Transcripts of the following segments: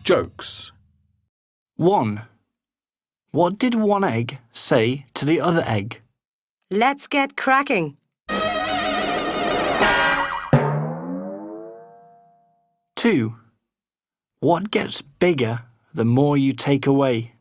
Jokes. 1. What did one egg say to the other egg? Let's get cracking. 2. What gets bigger the more you take away?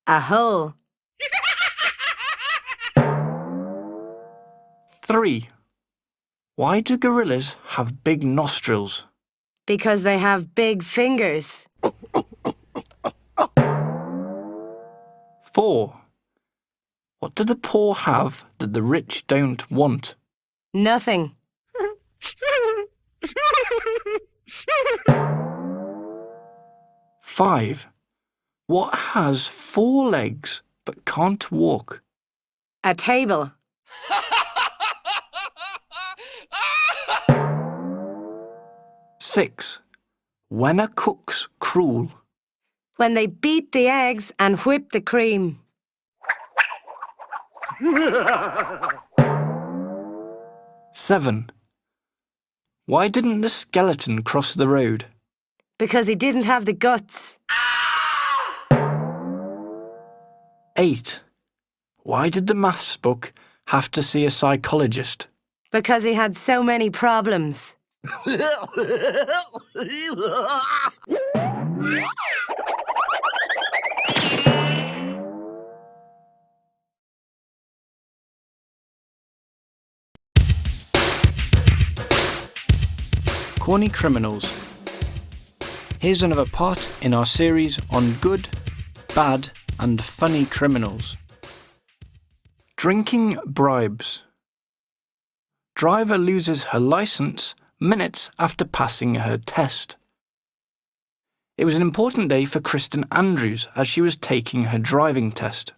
A hole. 3. Why do gorillas have big nostrils? Because they have big fingers. 4. What do the poor have that the rich don't want? Nothing. 5. What has 4 legs but can't walk? A table. 6. When are cooks cruel? When they beat the eggs and whip the cream. 7. Why didn't the skeleton cross the road? Because he didn't have the guts. 8. Why did the maths book have to see a psychologist? Because he had so many problems. Corny criminals. Here's another part in our series on good, bad and funny criminals. Drinking bribes. Driver loses her licence minutes after passing her test. It was an important day for Kristen Andrews as she was taking her driving test.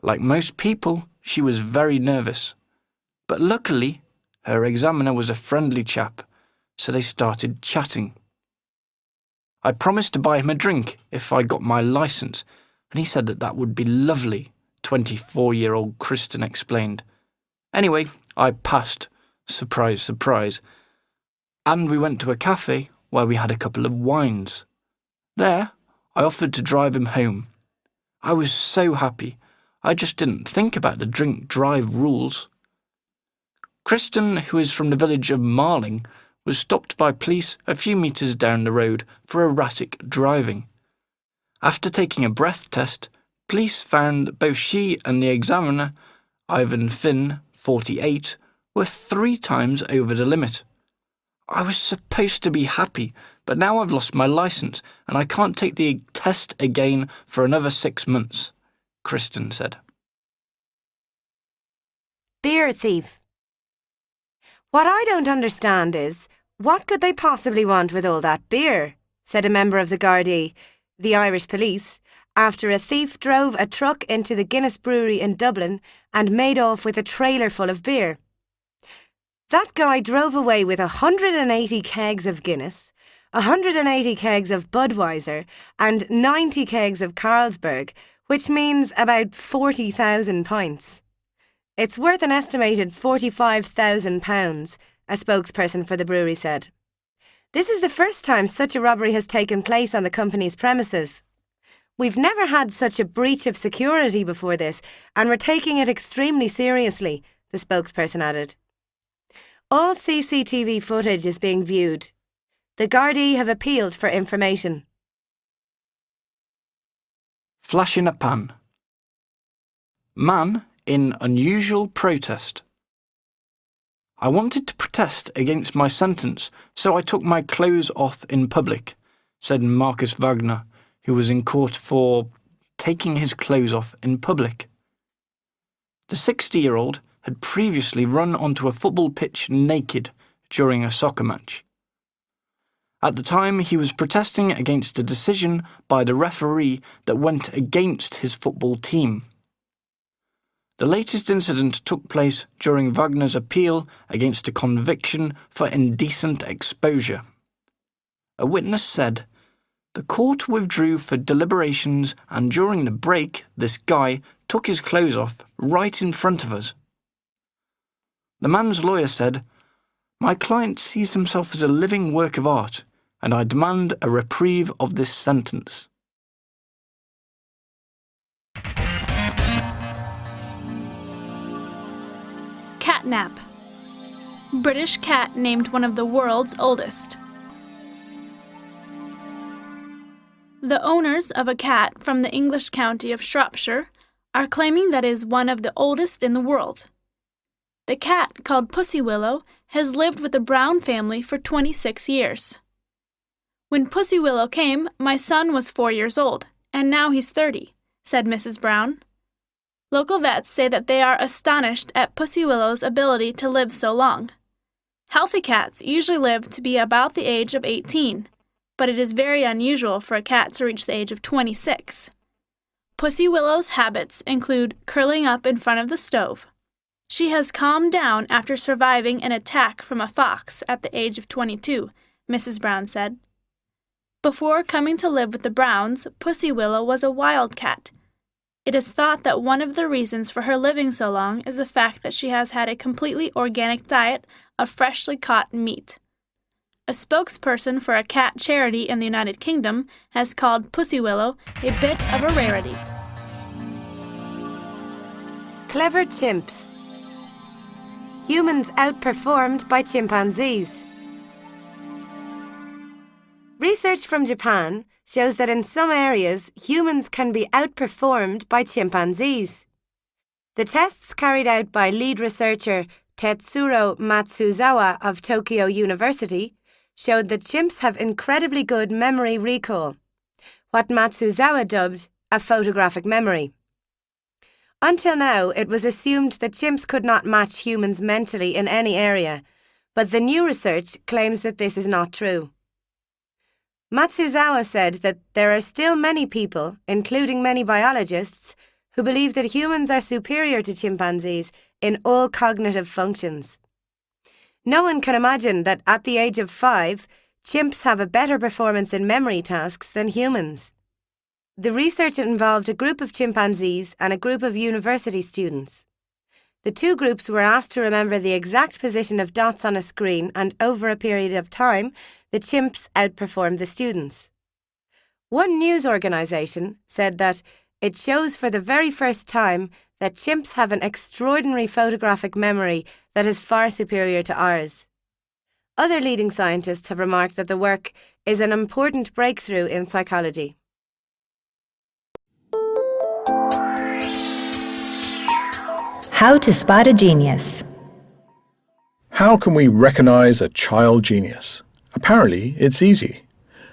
Like most people, she was very nervous. But luckily, her examiner was a friendly chap, so they started chatting. I promised to buy him a drink if I got my licence, and he said that would be lovely, 24-year-old Kristen explained. Anyway, I passed. Surprise, surprise. And we went to a cafe where we had a couple of wines. There, I offered to drive him home. I was so happy. I just didn't think about the drink-drive rules. Kristen, who is from the village of Marling, was stopped by police a few metres down the road for erratic driving. After taking a breath test, police found both she and the examiner, Ivan Finn, 48, were 3 times over the limit. I was supposed to be happy, but now I've lost my licence and I can't take the test again for another 6 months, Kristen said. Beer thief. What I don't understand is, what could they possibly want with all that beer? Said a member of the Gardaí, the Irish police, after a thief drove a truck into the Guinness brewery in Dublin and made off with a trailer full of beer. That guy drove away with 180 kegs of Guinness, 180 kegs of Budweiser and 90 kegs of Carlsberg, which means about 40,000 pints. It's worth an estimated £45,000, a spokesperson for the brewery said. This is the first time such a robbery has taken place on the company's premises. We've never had such a breach of security before this, and we're taking it extremely seriously, the spokesperson added. All CCTV footage is being viewed. The Gardaí have appealed for information. Flash in a pan. Man in unusual protest. I wanted to protest against my sentence, so I took my clothes off in public, said Marcus Wagner, who was in court for taking his clothes off in public. The 60-year-old had previously run onto a football pitch naked during a soccer match. At the time, he was protesting against a decision by the referee that went against his football team. The latest incident took place during Wagner's appeal against a conviction for indecent exposure. A witness said, "The court withdrew for deliberations and during the break, this guy took his clothes off right in front of us." The man's lawyer said, "My client sees himself as a living work of art, and I demand a reprieve of this sentence. Catnap. British cat named one of the world's oldest. The owners of a cat from the English county of Shropshire are claiming that it is one of the oldest in the world. The cat, called Pussy Willow, has lived with the Brown family for 26 years. When Pussy Willow came, my son was 4 years old, and now he's 30, said Mrs. Brown. Local vets say that they are astonished at Pussy Willow's ability to live so long. Healthy cats usually live to be about the age of 18, but it is very unusual for a cat to reach the age of 26. Pussy Willow's habits include curling up in front of the stove. She has calmed down after surviving an attack from a fox at the age of 22, Mrs. Brown said. Before coming to live with the Browns, Pussy Willow was a wild cat. It is thought that one of the reasons for her living so long is the fact that she has had a completely organic diet of freshly caught meat. A spokesperson for a cat charity in the United Kingdom has called Pussy Willow a bit of a rarity. Clever chimps. Humans outperformed by chimpanzees. Research from Japan shows that in some areas, humans can be outperformed by chimpanzees. The tests carried out by lead researcher Tetsuro Matsuzawa of Tokyo University showed that chimps have incredibly good memory recall, what Matsuzawa dubbed a photographic memory. Until now, it was assumed that chimps could not match humans mentally in any area, but the new research claims that this is not true. Matsuzawa said that there are still many people, including many biologists, who believe that humans are superior to chimpanzees in all cognitive functions. No one can imagine that at the age of 5, chimps have a better performance in memory tasks than humans. The research involved a group of chimpanzees and a group of university students. The two groups were asked to remember the exact position of dots on a screen, and over a period of time, the chimps outperformed the students. One news organisation said that it shows for the very first time that chimps have an extraordinary photographic memory that is far superior to ours. Other leading scientists have remarked that the work is an important breakthrough in psychology. How to spot a genius. How can we recognize a child genius? Apparently, it's easy.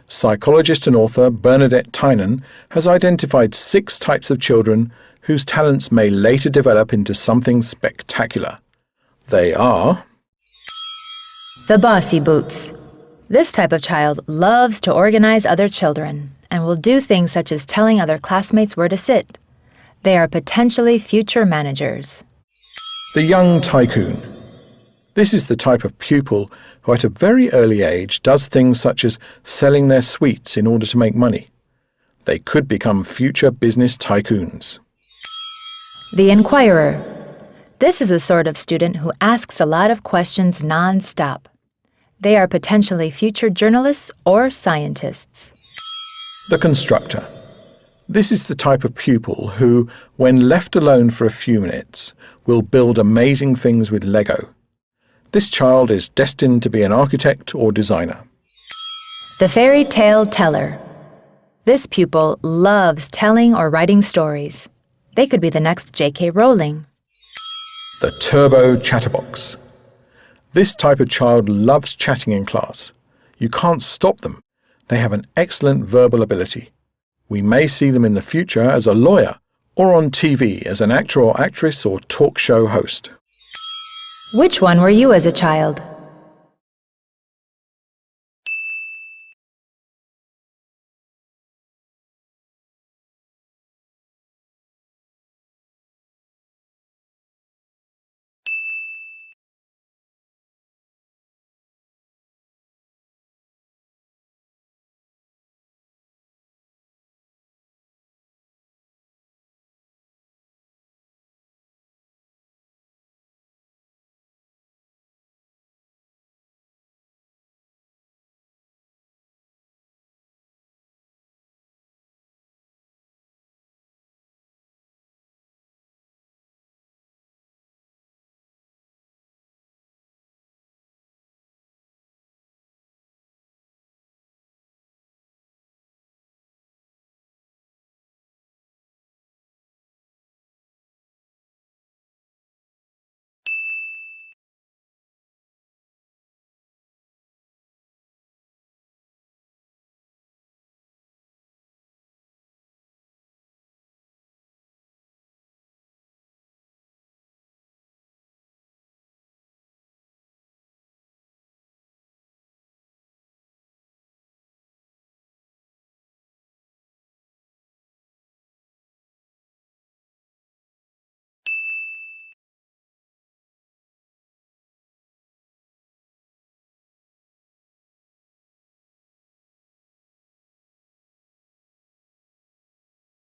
Psychologist and author Bernadette Tynan has identified 6 types of children whose talents may later develop into something spectacular. They are: The bossy boots. This type of child loves to organize other children and will do things such as telling other classmates where to sit. They are potentially future managers. the young tycoon. This is the type of pupil who at a very early age does things such as selling their sweets in order to make money. They could become future business tycoons. The inquirer. This is the sort of student who asks a lot of questions non-stop. They are potentially future journalists or scientists. The constructor. This is the type of pupil who, when left alone for a few minutes, will build amazing things with Lego. This child is destined to be an architect or designer. The fairy tale teller. This pupil loves telling or writing stories. They could be the next J.K. Rowling. The turbo chatterbox. This type of child loves chatting in class. You can't stop them. They have an excellent verbal ability. We may see them in the future as a lawyer or on TV as an actor or actress or talk show host. Which one were you as a child?